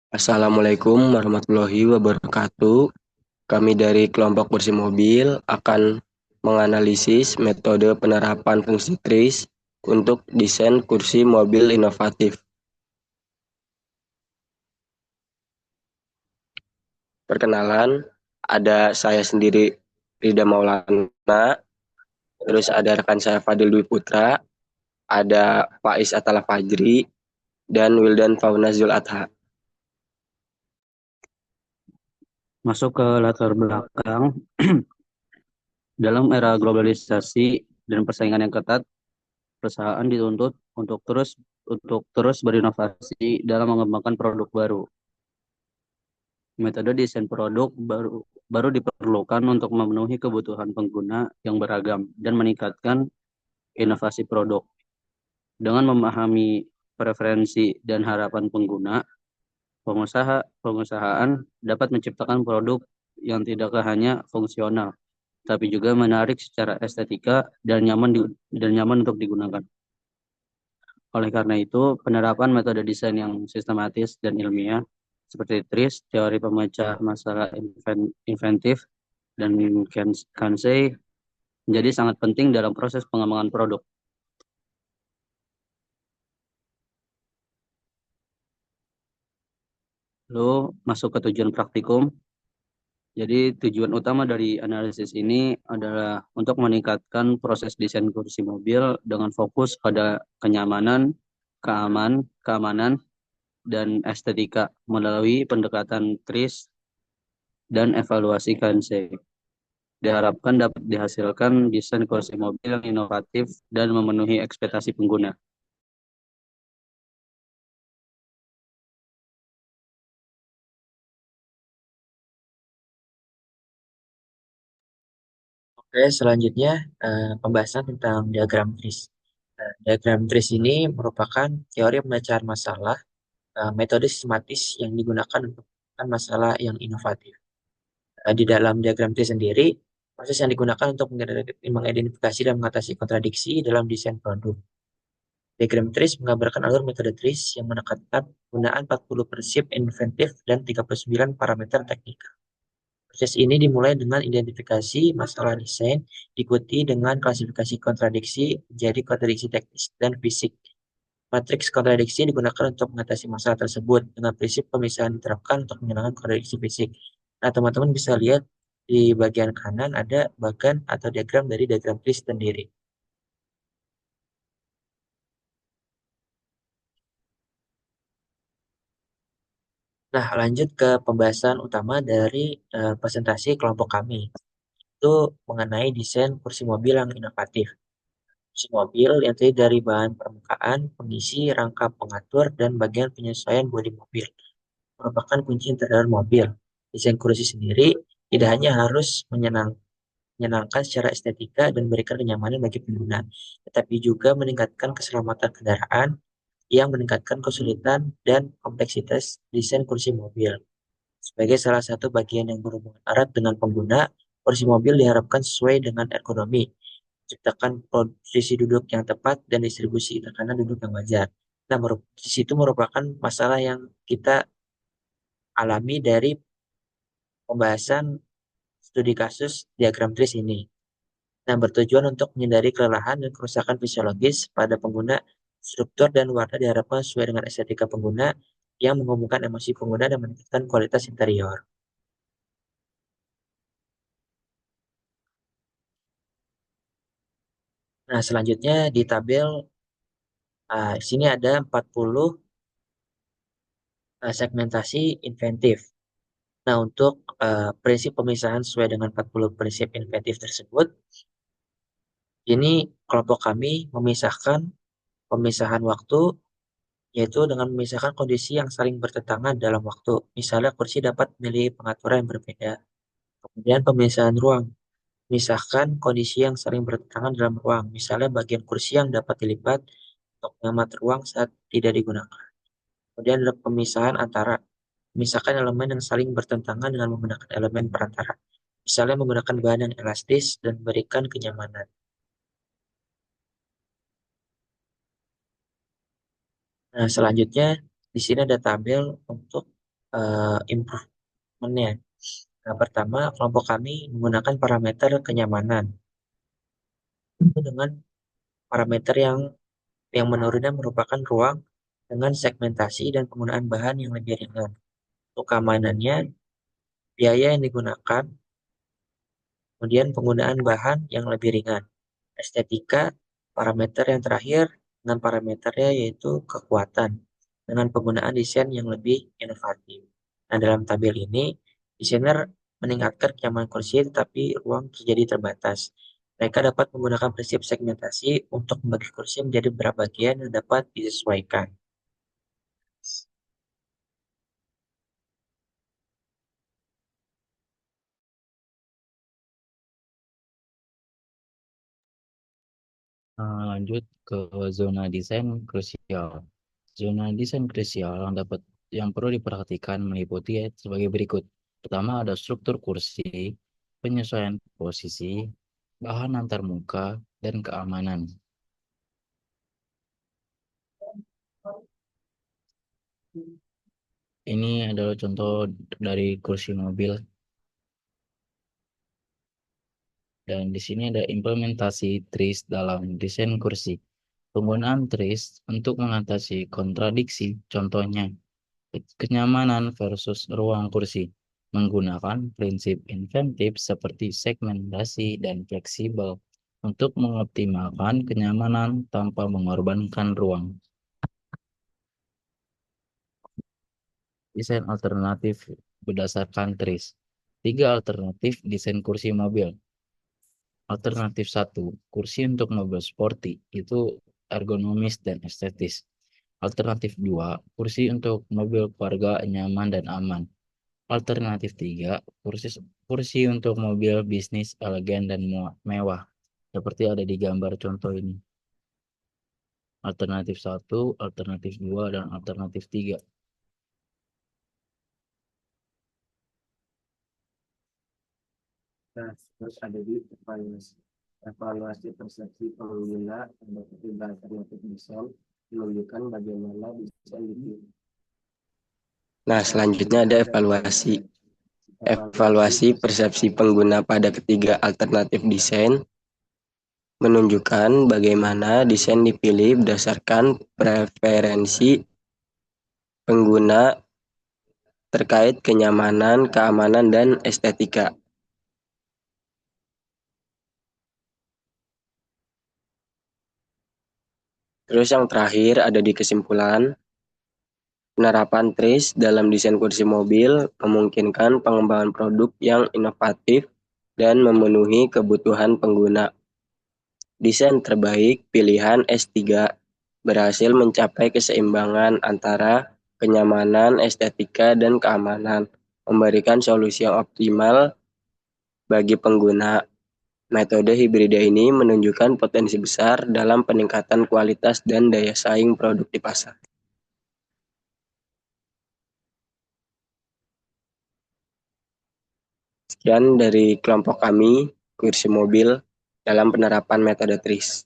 Assalamualaikum warahmatullahi wabarakatuh. Kami dari kelompok bersih mobil akan menganalisis metode penerapan fungsi TRIS untuk desain kursi mobil inovatif. Perkenalan, ada saya sendiri Rida Maulana, terus ada rekan saya Fadil Dwi Putra, ada Faiz Atala Fajri, dan Wildan Fauna Zul Adha. Masuk ke latar belakang, dalam era globalisasi dan persaingan yang ketat, perusahaan dituntut untuk terus berinovasi dalam mengembangkan produk baru. Metode desain produk baru diperlukan untuk memenuhi kebutuhan pengguna yang beragam dan meningkatkan inovasi produk. Dengan memahami preferensi dan harapan pengguna, pengusahaan dapat menciptakan produk yang tidak hanya fungsional, tapi juga menarik secara estetika dan nyaman untuk digunakan. Oleh karena itu, penerapan metode desain yang sistematis dan ilmiah seperti TRIS, teori pemecah masalah inventif, dan Kansei menjadi sangat penting dalam proses pengembangan produk. Lalu masuk ke tujuan praktikum. Jadi tujuan utama dari analisis ini adalah untuk meningkatkan proses desain kursi mobil dengan fokus pada kenyamanan, keamanan, dan estetika melalui pendekatan TRIS dan evaluasi Kansei. Diharapkan dapat dihasilkan desain kursi mobil yang inovatif dan memenuhi ekspektasi pengguna. Oke, selanjutnya pembahasan tentang diagram TRIS. Diagram TRIS ini merupakan teori pemecahan masalah, metode sistematis yang digunakan untuk menemukan masalah yang inovatif. Di dalam diagram TRIS sendiri, proses yang digunakan untuk mengidentifikasi dan mengatasi kontradiksi dalam desain produk. Diagram TRIS menggambarkan alur metode TRIS yang menekankan penggunaan 40 prinsip inventif dan 39 parameter teknikal. Proses ini dimulai dengan identifikasi masalah desain, diikuti dengan klasifikasi kontradiksi jadi kontradiksi teknis dan fisik. Matriks kontradiksi digunakan untuk mengatasi masalah tersebut dengan prinsip pemisahan diterapkan untuk menghilangkan kontradiksi fisik. Nah, teman-teman bisa lihat di bagian kanan ada bagan atau diagram dari diagram TRIS sendiri. Nah, lanjut ke pembahasan utama dari presentasi kelompok kami, itu mengenai desain kursi mobil yang inovatif. Kursi mobil yang terdiri dari bahan permukaan, pengisi, rangka pengatur, dan bagian penyesuaian bodi mobil merupakan kunci interior mobil. Desain kursi sendiri tidak hanya harus menyenangkan secara estetika dan memberikan kenyamanan bagi pengguna, tetapi juga meningkatkan keselamatan kendaraan yang meningkatkan kesulitan dan kompleksitas desain kursi mobil. Sebagai salah satu bagian yang berhubungan erat dengan pengguna, kursi mobil diharapkan sesuai dengan ergonomi, menciptakan posisi duduk yang tepat dan distribusi tekanan duduk yang wajar. Nah, di situ merupakan masalah yang kita alami dari pembahasan studi kasus diagram TRIS ini. Nah, bertujuan untuk menghindari kelelahan dan kerusakan fisiologis pada pengguna, struktur dan warna diharapkan sesuai dengan estetika pengguna yang menghubungkan emosi pengguna dan meningkatkan kualitas interior. Nah, selanjutnya di tabel sini ada 40 segmentasi inventif. Nah, untuk prinsip pemisahan sesuai dengan 40 prinsip inventif tersebut, ini kelompok kami memisahkan pemisahan waktu, yaitu dengan memisahkan kondisi yang saling bertentangan dalam waktu. Misalnya kursi dapat memilih pengaturan yang berbeda. Kemudian pemisahan ruang, misahkan kondisi yang saling bertentangan dalam ruang. Misalnya bagian kursi yang dapat dilipat untuk menghemat ruang saat tidak digunakan. Kemudian ada pemisahan antara, memisahkan elemen yang saling bertentangan dengan menggunakan elemen perantara. Misalnya menggunakan bahan yang elastis dan memberikan kenyamanan. Nah, selanjutnya di sini ada tabel untuk improvement-nya. Nah, pertama, kelompok kami menggunakan parameter kenyamanan. Itu dengan parameter yang menurutnya merupakan ruang dengan segmentasi dan penggunaan bahan yang lebih ringan. Untuk keamanannya, biaya yang digunakan, kemudian penggunaan bahan yang lebih ringan. Estetika, parameter yang terakhir dengan parameternya yaitu kekuatan dengan penggunaan desain yang lebih inovatif. Nah, dalam tabel ini, desainer meningkatkan kenyamanan kursi tetapi ruang terjadi terbatas. Mereka dapat menggunakan prinsip segmentasi untuk membagi kursi menjadi beberapa bagian yang dapat disesuaikan. Lanjut ke zona desain krusial. Zona desain krusial yang perlu diperhatikan meliputi sebagai berikut. Pertama ada struktur kursi, penyesuaian posisi, bahan antarmuka, dan keamanan. Ini adalah contoh dari kursi mobil. Dan di sini ada implementasi TRIS dalam desain kursi. Penggunaan TRIS untuk mengatasi kontradiksi, contohnya kenyamanan versus ruang kursi, menggunakan prinsip inventif seperti segmentasi dan fleksibel untuk mengoptimalkan kenyamanan tanpa mengorbankan ruang. Desain alternatif berdasarkan TRIS. 3 alternatif desain kursi mobil. Alternatif 1, kursi untuk mobil sporty, itu ergonomis dan estetis. Alternatif 2, kursi untuk mobil keluarga nyaman dan aman. Alternatif 3, kursi untuk mobil bisnis elegan dan mewah, seperti ada di gambar contoh ini. Alternatif 1, alternatif 2, dan alternatif 3. Nah, terus ada di evaluasi persepsi pengguna ada ketiga alternatif desain menunjukkan bagaimana desain dipilih. Nah, selanjutnya ada evaluasi. Evaluasi persepsi pengguna pada ketiga alternatif desain menunjukkan bagaimana desain dipilih berdasarkan preferensi pengguna terkait kenyamanan, keamanan, dan estetika. Terus yang terakhir ada di kesimpulan, penerapan TRIS dalam desain kursi mobil memungkinkan pengembangan produk yang inovatif dan memenuhi kebutuhan pengguna. Desain terbaik pilihan S3 berhasil mencapai keseimbangan antara kenyamanan, estetika, dan keamanan, memberikan solusi yang optimal bagi pengguna. Metode hibrida ini menunjukkan potensi besar dalam peningkatan kualitas dan daya saing produk di pasar. Sekian dari kelompok kami, kursi mobil, dalam penerapan metode TRIS.